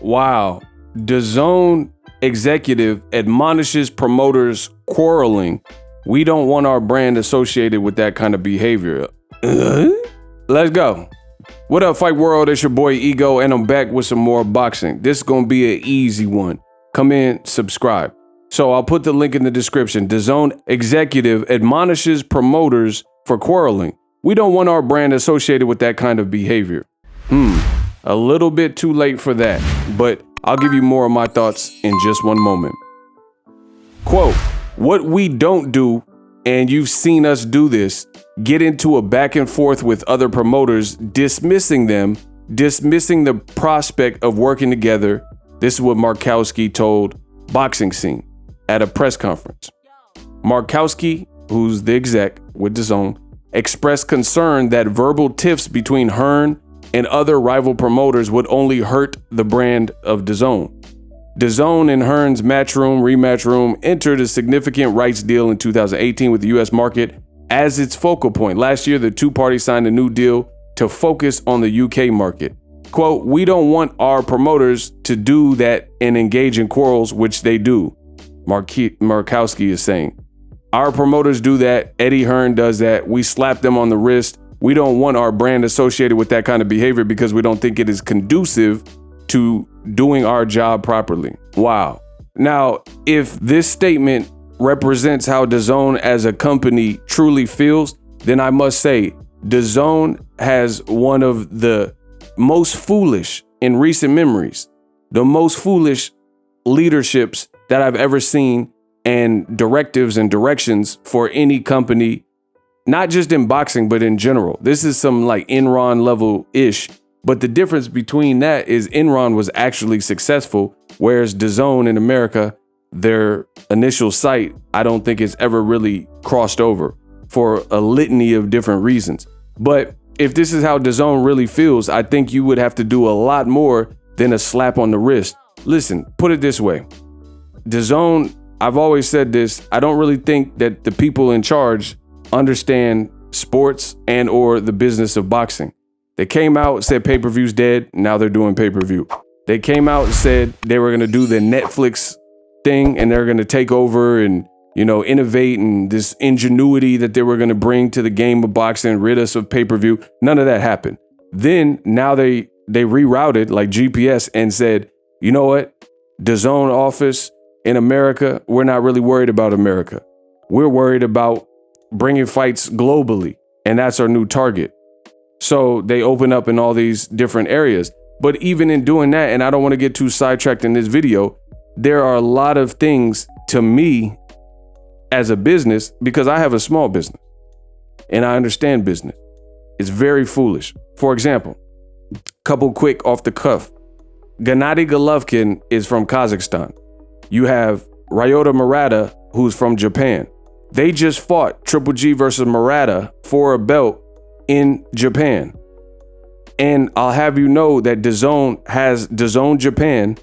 Wow. DAZN executive admonishes promoters quarreling. We don't want our brand associated with that kind of behavior. Let's go. What up, Fight World? It's your boy Ego, and I'm back with some more boxing. This is gonna be an easy one. Come in, subscribe. So I'll put the link in the description. DAZN executive admonishes promoters for quarreling. We don't want our brand associated with that kind of behavior. A little bit too late for that, but I'll give you more of my thoughts in just one moment. Quote, what we don't do, and you've seen us do this, get into a back and forth with other promoters, dismissing the prospect of working together. This is what Markowski told Boxing Scene at a press conference. Markowski, who's the exec with DAZN, expressed concern that verbal tiffs between Hearn and other rival promoters would only hurt the brand of DAZN. DAZN and Hearn's rematch room entered a significant rights deal in 2018 with the US market as its focal point. Last year, the two parties signed a new deal to focus on the UK market. Quote, we don't want our promoters to do that and engage in quarrels, which they do, Markowski is saying. Our promoters do that. Eddie Hearn does that. We slap them on the wrist. We don't want our brand associated with that kind of behavior because we don't think it is conducive to doing our job properly. Wow. Now, if this statement represents how DAZN as a company truly feels, then I must say DAZN has one of the most foolish in recent memories, the most foolish leaderships that I've ever seen and directives and directions for any company, not just in boxing, but in general. This is some like Enron level ish. But the difference between that is Enron was actually successful, whereas DAZN in America, their initial site, I don't think it's ever really crossed over for a litany of different reasons. But if this is how DAZN really feels, I think you would have to do a lot more than a slap on the wrist. Listen, put it this way. DAZN, I've always said this, I don't really think that the people in charge understand sports and or the business of boxing. They came out, said pay-per-view's dead. Now they're doing pay-per-view. They came out and said they were going to do the Netflix thing and they're going to take over and, innovate, and this ingenuity that they were going to bring to the game of boxing, rid us of pay-per-view. None of that happened. Then now they rerouted like GPS and said, you know what? DAZN office in America, we're not really worried about America. We're worried about bringing fights globally. And that's our new target. So they open up in all these different areas. But even in doing that, and I don't want to get too sidetracked in this video, there are a lot of things to me as a business, because I have a small business and I understand business. It's very foolish. For example, couple quick off the cuff. Gennady Golovkin is from Kazakhstan. You have Ryota Murata, who's from Japan. They just fought Triple G versus Murata for a belt in Japan. And I'll have you know that DAZN has DAZN Japan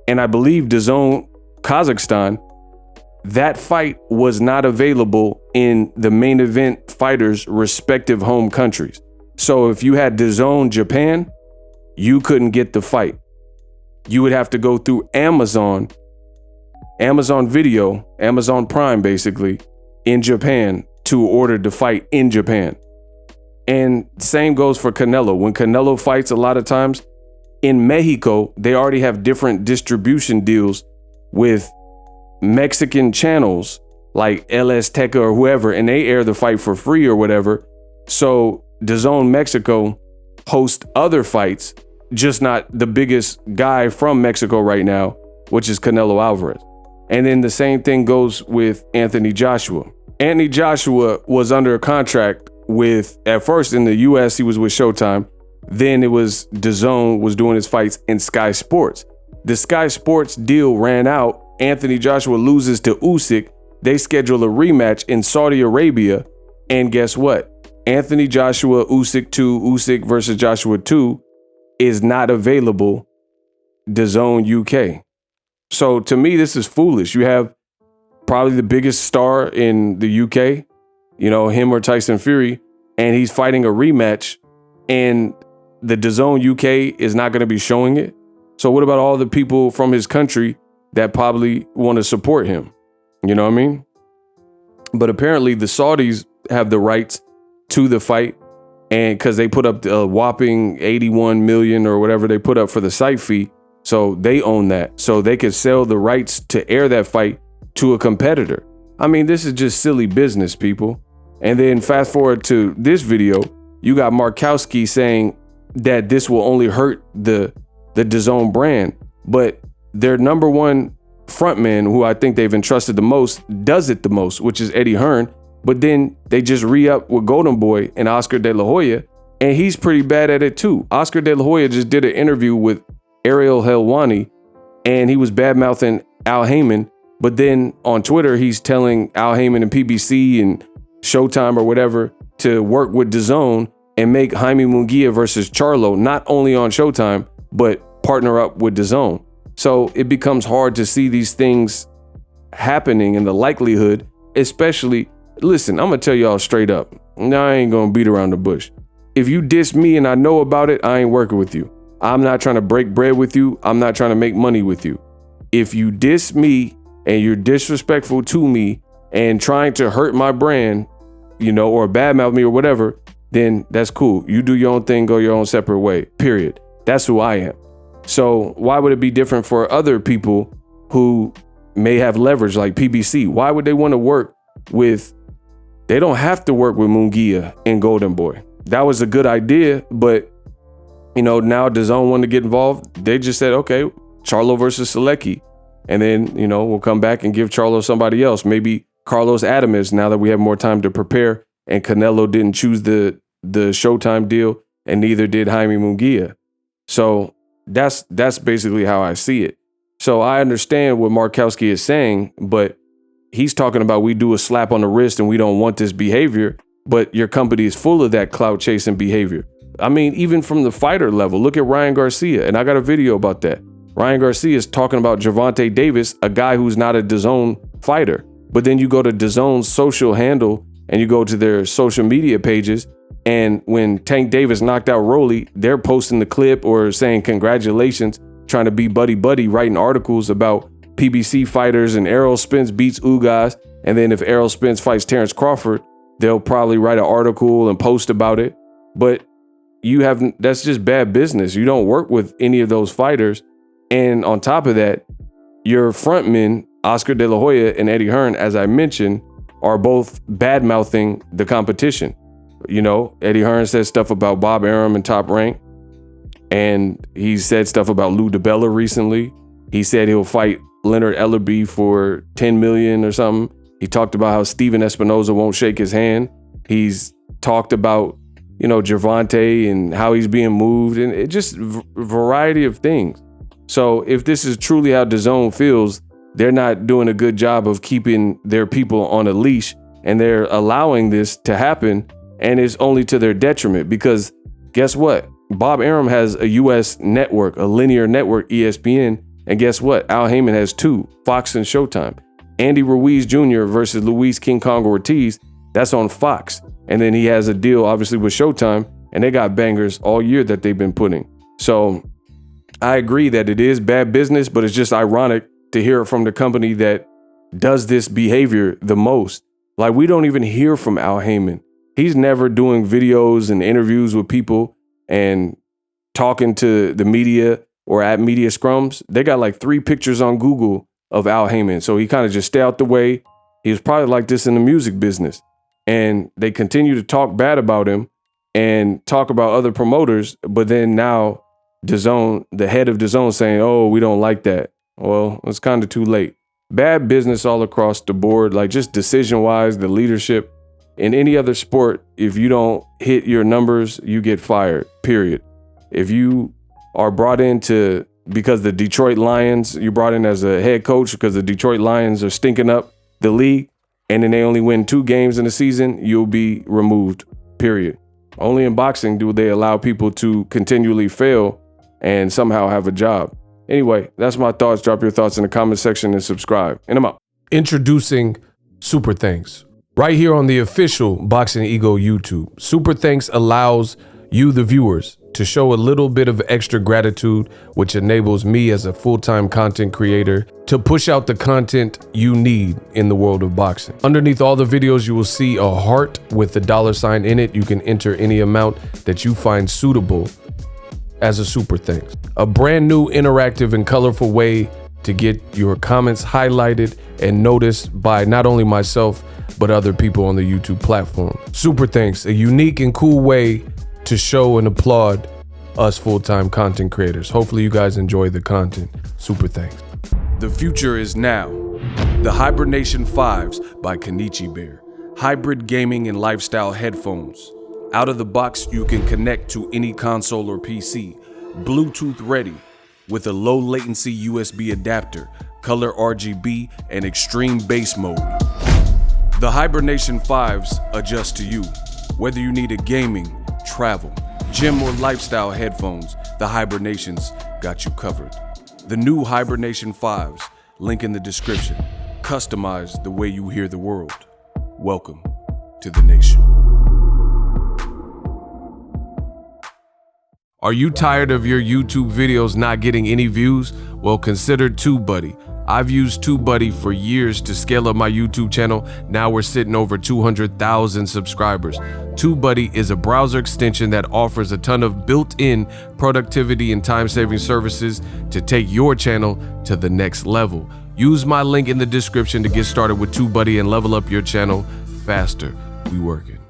and I believe DAZN Kazakhstan. That fight was not available in the main event fighters' respective home countries. So if you had DAZN Japan, you couldn't get the fight. You would have to go through Amazon Video, Amazon Prime basically, in Japan to order the fight in Japan. And same goes for Canelo. When Canelo fights, a lot of times in Mexico, they already have different distribution deals with Mexican channels like El Azteca or whoever, and they air the fight for free or whatever. So DAZN Mexico hosts other fights, just not the biggest guy from Mexico right now, which is Canelo Alvarez. And then the same thing goes with Anthony Joshua. Anthony Joshua was under a contract with, at first in the US, he was with Showtime. Then it was DAZN was doing his fights in Sky Sports. The Sky Sports deal ran out. Anthony Joshua loses to Usyk. They schedule a rematch in Saudi Arabia. And guess what? Anthony Joshua, Usyk 2, Usyk versus Joshua 2 is not available DAZN UK. So to me, this is foolish. You have probably the biggest star in the UK, him or Tyson Fury, and he's fighting a rematch, and the DAZN UK is not going to be showing it. So what about all the people from his country that probably want to support him? You know what I mean? But apparently the Saudis have the rights to the fight, and because they put up a whopping 81 million or whatever they put up for the site fee. So they own that. So they could sell the rights to air that fight to a competitor. I mean, this is just silly business, people. And then fast forward to this video, you got Markowski saying that this will only hurt the Dazn brand, but their number one frontman, who I think they've entrusted the most, does it the most, which is Eddie Hearn. But then they just re-up with Golden Boy and Oscar De La Hoya, and he's pretty bad at it too. Oscar De La Hoya just did an interview with Ariel Helwani, and he was bad-mouthing Al Heyman. But then on Twitter, he's telling Al Heyman and PBC and Showtime or whatever to work with Dazn and make Jaime Munguia versus Charlo, not only on Showtime, but partner up with Dazn. So it becomes hard to see these things happening, in the likelihood, especially, listen, I'm gonna tell y'all straight up. Now, I ain't gonna beat around the bush. If you diss me and I know about it, I ain't working with you. I'm not trying to break bread with you. I'm not trying to make money with you. If you diss me and you're disrespectful to me and trying to hurt my brand, you know, or badmouth me or whatever, then that's cool. You do your own thing, go your own separate way, period. That's who I am. So why would it be different for other people who may have leverage like PBC? Why would they want to work with, they don't have to work with Munguia and Golden Boy. That was a good idea, but you know, now Dazn wanted to get involved. They just said, okay, Charlo versus Selecki. And then, you know, we'll come back and give Charlo somebody else. Maybe Carlos Adames, now that we have more time to prepare, and Canelo didn't choose the Showtime deal, and neither did Jaime Munguia. So that's basically how I see it. So I understand what Markowski is saying, but he's talking about we do a slap on the wrist and we don't want this behavior, but your company is full of that clout chasing behavior. I mean, even from the fighter level, look at Ryan Garcia, and I got a video about that. Ryan Garcia is talking about Gervonta Davis, a guy who's not a Dazn fighter. But then you go to Dazn's social handle and you go to their social media pages, and when Tank Davis knocked out Rolly, they're posting the clip or saying congratulations, trying to be buddy-buddy, writing articles about PBC fighters, and Errol Spence beats Ugas. And then if Errol Spence fights Terrence Crawford, they'll probably write an article and post about it. But that's just bad business. You don't work with any of those fighters. And on top of that, your frontmen, Oscar De La Hoya and Eddie Hearn, as I mentioned, are both bad-mouthing the competition. You know, Eddie Hearn said stuff about Bob Arum and Top Rank, and he said stuff about Lou DiBella recently. He said he'll fight Leonard Ellerby for 10 million or something. He talked about how Steven Espinoza won't shake his hand. He's talked about, you know, Gervonta and how he's being moved, and it just variety of things. So if this is truly how Dazn feels, they're not doing a good job of keeping their people on a leash, and they're allowing this to happen, and it's only to their detriment, because guess what? Bob Arum has a US network, a linear network, ESPN, and guess what? Al Heyman has two, Fox and Showtime. Andy Ruiz Jr. versus Luis King Kong Ortiz, that's on Fox. And then he has a deal, obviously, with Showtime, and they got bangers all year that they've been putting. So I agree that it is bad business, but it's just ironic to hear it from the company that does this behavior the most. Like, we don't even hear from Al Heyman. He's never doing videos and interviews with people and talking to the media or at media scrums. They got like 3 pictures on Google of Al Heyman. So he kind of just stay out the way. He was probably like this in the music business. And they continue to talk bad about him and talk about other promoters. But then now Dazn, the head of Dazn, saying, oh, we don't like that. Well, it's kind of too late. Bad business all across the board, like just decision-wise, the leadership. In any other sport, if you don't hit your numbers, you get fired, period. If you are brought in because the Detroit Lions, you brought in as a head coach because the Detroit Lions are stinking up the league, and then they only win 2 games in the season, you'll be removed, period. Only in boxing do they allow people to continually fail and somehow have a job. Anyway, that's my thoughts. Drop your thoughts in the comment section and subscribe. And I'm out. Introducing Super Thanks. Right here on the official Boxing Ego YouTube. Super Thanks allows you, the viewers, to show a little bit of extra gratitude, which enables me as a full-time content creator to push out the content you need in the world of boxing. Underneath all the videos, you will see a heart with the $sign in it. You can enter any amount that you find suitable as a super thanks. A brand new interactive and colorful way to get your comments highlighted and noticed by not only myself, but other people on the YouTube platform. Super thanks, a unique and cool way to show and applaud us full-time content creators. Hopefully you guys enjoy the content. Super thanks. The future is now. The Hibernation 5s by Kenichi Bear. Hybrid gaming and lifestyle headphones. Out of the box, you can connect to any console or PC. Bluetooth ready with a low latency USB adapter, color RGB, and extreme bass mode. The Hibernation 5s adjust to you. Whether you need a gaming, travel, gym, or lifestyle headphones, the Hibernations got you covered. The new Hibernation 5s, link in the description. Customize the way you hear the world. Welcome to the nation. Are you tired of your YouTube videos not getting any views? Well, consider TubeBuddy. I've used TubeBuddy for years to scale up my YouTube channel. Now we're sitting over 200,000 subscribers. TubeBuddy is a browser extension that offers a ton of built-in productivity and time-saving services to take your channel to the next level. Use my link in the description to get started with TubeBuddy and level up your channel faster. We working.